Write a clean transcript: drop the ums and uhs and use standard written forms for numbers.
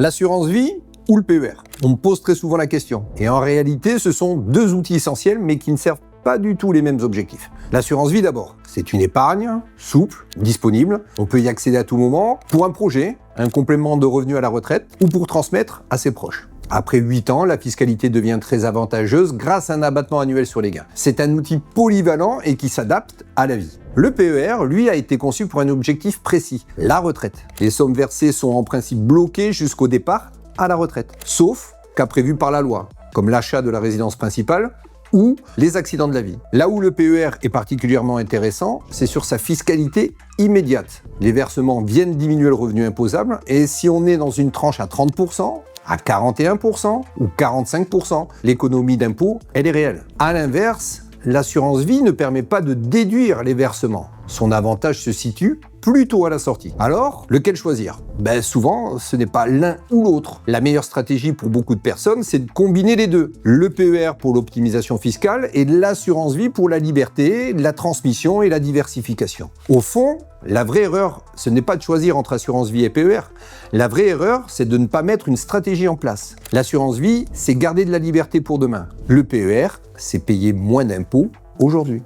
L'assurance vie ou le PER? On me pose très souvent la question. Et en réalité, ce sont deux outils essentiels, mais qui ne servent pas du tout les mêmes objectifs. L'assurance vie d'abord, c'est une épargne souple, disponible, on peut y accéder à tout moment, pour un projet, un complément de revenu à la retraite, ou pour transmettre à ses proches. Après 8 ans, la fiscalité devient très avantageuse grâce à un abattement annuel sur les gains. C'est un outil polyvalent et qui s'adapte à la vie. Le PER, lui, a été conçu pour un objectif précis, la retraite. Les sommes versées sont en principe bloquées jusqu'au départ à la retraite, sauf cas prévu par la loi, comme l'achat de la résidence principale ou les accidents de la vie. Là où le PER est particulièrement intéressant, c'est sur sa fiscalité immédiate. Les versements viennent diminuer le revenu imposable et si on est dans une tranche à 30%, à 41% ou 45%, l'économie d'impôt, elle est réelle. À l'inverse, l'assurance vie ne permet pas de déduire les versements. Son avantage se situe plutôt à la sortie. Alors, lequel choisir? Souvent, ce n'est pas l'un ou l'autre. La meilleure stratégie pour beaucoup de personnes, c'est de combiner les deux. Le PER pour l'optimisation fiscale et l'assurance vie pour la liberté, la transmission et la diversification. Au fond, la vraie erreur, ce n'est pas de choisir entre assurance vie et PER. La vraie erreur, c'est de ne pas mettre une stratégie en place. L'assurance vie, c'est garder de la liberté pour demain. Le PER, c'est payer moins d'impôts aujourd'hui.